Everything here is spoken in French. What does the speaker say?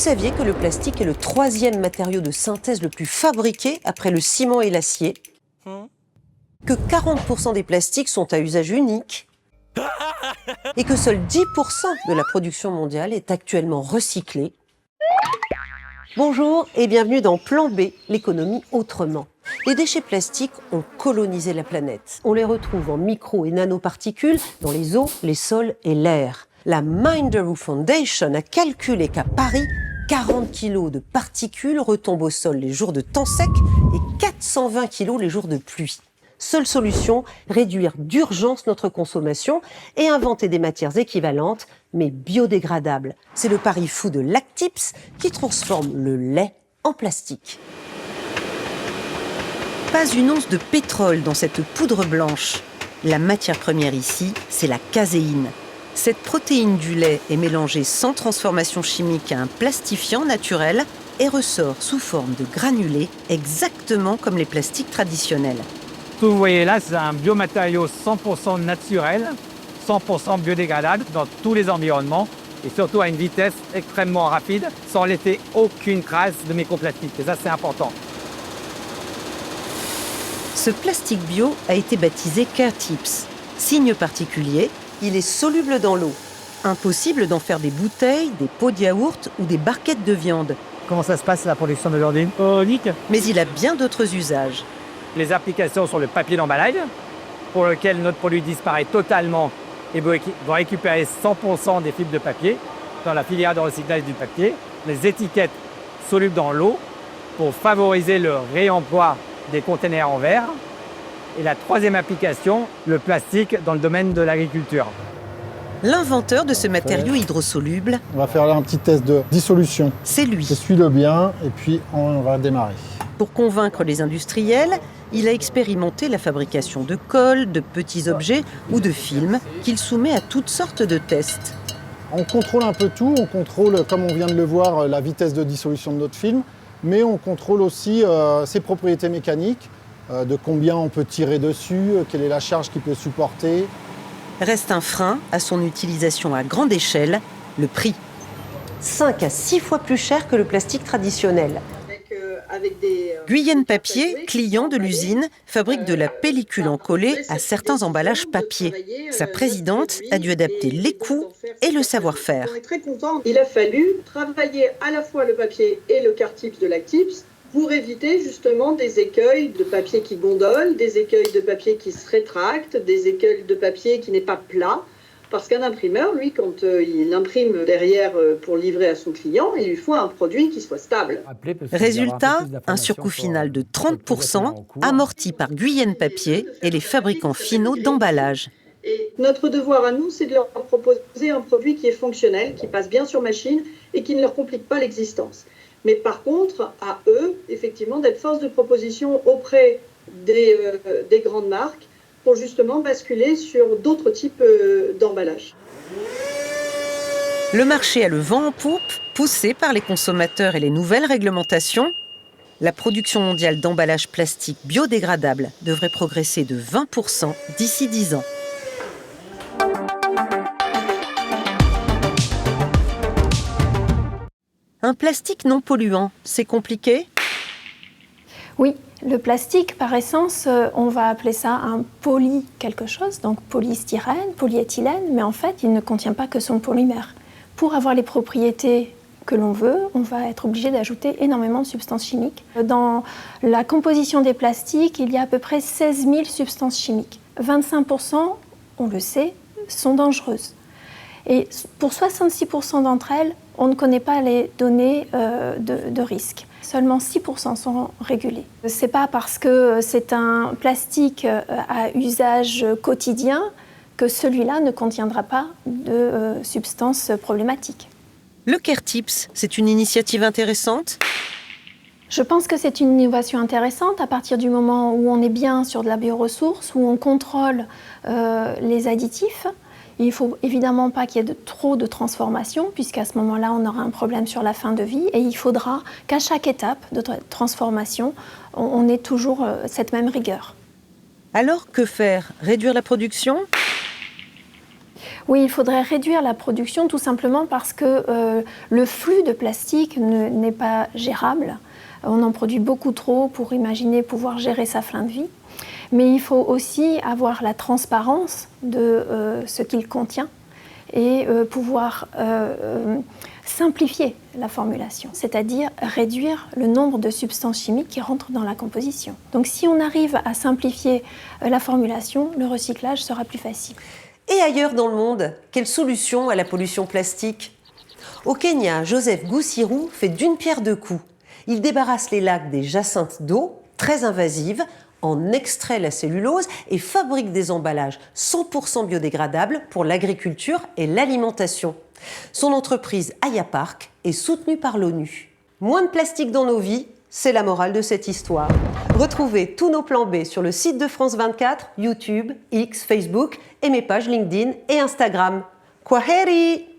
saviez que le plastique est le troisième matériau de synthèse le plus fabriqué après le ciment et l'acier? Que 40% des plastiques sont à usage unique? Et que seuls 10% de la production mondiale est actuellement recyclée? Bonjour et bienvenue dans Plan B, l'économie autrement. Les déchets plastiques ont colonisé la planète. On les retrouve en micro- et nanoparticules dans les eaux, les sols et l'air. La Minderoo Foundation a calculé qu'à Paris, 40 kilos de particules retombent au sol les jours de temps sec et 420 kilos les jours de pluie. Seule solution, réduire d'urgence notre consommation et inventer des matières équivalentes, mais biodégradables. C'est le pari fou de Lactips qui transforme le lait en plastique. Pas une once de pétrole dans cette poudre blanche. La matière première ici, c'est la caséine. Cette protéine du lait est mélangée sans transformation chimique à un plastifiant naturel et ressort sous forme de granulés, exactement comme les plastiques traditionnels. Ce que vous voyez là, c'est un biomatériau 100% naturel, 100% biodégradable dans tous les environnements et surtout à une vitesse extrêmement rapide sans laisser aucune trace de microplastiques. Et ça, c'est important. Ce plastique bio a été baptisé CareTips. Signe particulier, il est soluble dans l'eau. Impossible d'en faire des bouteilles, des pots de yaourt ou des barquettes de viande. Comment ça se passe la production de viande? Mais il a bien d'autres usages. Les applications sur le papier d'emballage, pour lequel notre produit disparaît totalement et vont récupérer 100% des fibres de papier dans la filière de recyclage du papier. Les étiquettes solubles dans l'eau pour favoriser le réemploi des containers en verre. Et la troisième application, le plastique dans le domaine de l'agriculture. L'inventeur de ce matériau hydrosoluble, On va faire là un petit test de dissolution. c'est lui. Essuie-le bien et puis on va démarrer. Pour convaincre les industriels, il a expérimenté la fabrication de colle, de petits objets ou de films qu'il soumet à toutes sortes de tests. On contrôle un peu tout, on contrôle, comme on vient de le voir, la vitesse de dissolution de notre film, mais on contrôle aussi ses propriétés mécaniques, de combien on peut tirer dessus, quelle est la charge qu'il peut supporter. Reste un frein à son utilisation à grande échelle, le prix. 5 à 6 fois plus cher que le plastique traditionnel. Guyenne Papier, client de l'usine, fabrique de la pellicule encollée à certains emballages papier. Sa présidente a dû adapter les coûts et le savoir-faire. On est très content. Il a fallu travailler à la fois le papier et le CareTips de Lactips pour éviter justement des écueils de papier qui gondolent, des écueils de papier qui se rétractent, des écueils de papier qui n'est pas plat. Parce qu'un imprimeur, lui, quand il imprime derrière pour livrer à son client, il lui faut un produit qui soit stable. Résultat, un surcoût final de 30%, amorti par Guyenne Papier et les fabricants finaux d'emballage. Et notre devoir à nous, c'est de leur proposer un produit qui est fonctionnel, qui passe bien sur machine et qui ne leur complique pas l'existence. Mais par contre, à eux, effectivement, d'être force de proposition auprès des grandes marques pour justement basculer sur d'autres types d'emballages. Le marché a le vent en poupe, poussé par les consommateurs et les nouvelles réglementations. La production mondiale d'emballages plastiques biodégradables devrait progresser de 20% d'ici 10 ans. Un plastique non polluant, c'est compliqué ? Oui, le plastique, par essence, on va appeler ça un poly quelque chose, donc polystyrène, polyéthylène, mais en fait, il ne contient pas que son polymère. Pour avoir les propriétés que l'on veut, on va être obligé d'ajouter énormément de substances chimiques. Dans la composition des plastiques, il y a à peu près 16 000 substances chimiques. 25%, on le sait, sont dangereuses. Et pour 66% d'entre elles, on ne connaît pas les données de risque. Seulement 6% sont régulés. Ce n'est pas parce que c'est un plastique à usage quotidien que celui-là ne contiendra pas de substances problématiques. Le CareTips, c'est une initiative intéressante ? Je pense que c'est une innovation intéressante à partir du moment où on est bien sur de la bioressource, où on contrôle les additifs. Il ne faut évidemment pas qu'il y ait trop de transformation, puisqu'à ce moment-là, on aura un problème sur la fin de vie. Et il faudra qu'à chaque étape de transformation, on ait toujours cette même rigueur. Alors, que faire ? Réduire la production ? Oui, il faudrait réduire la production tout simplement parce que le flux de plastique n'est pas gérable. On en produit beaucoup trop pour imaginer pouvoir gérer sa fin de vie. Mais il faut aussi avoir la transparence de ce qu'il contient et pouvoir simplifier la formulation, c'est-à-dire réduire le nombre de substances chimiques qui rentrent dans la composition. Donc si on arrive à simplifier la formulation, le recyclage sera plus facile. Et ailleurs dans le monde, quelle solution à la pollution plastique? Au Kenya, Joseph Goussirou fait d'une pierre deux coups. Il débarrasse les lacs des jacinthes d'eau, très invasives, en extrait la cellulose et fabrique des emballages 100% biodégradables pour l'agriculture et l'alimentation. Son entreprise Aya Park est soutenue par l'ONU. Moins de plastique dans nos vies, c'est la morale de cette histoire. Retrouvez tous nos plans B sur le site de France 24, YouTube, X, Facebook et mes pages LinkedIn et Instagram. Kwaheri!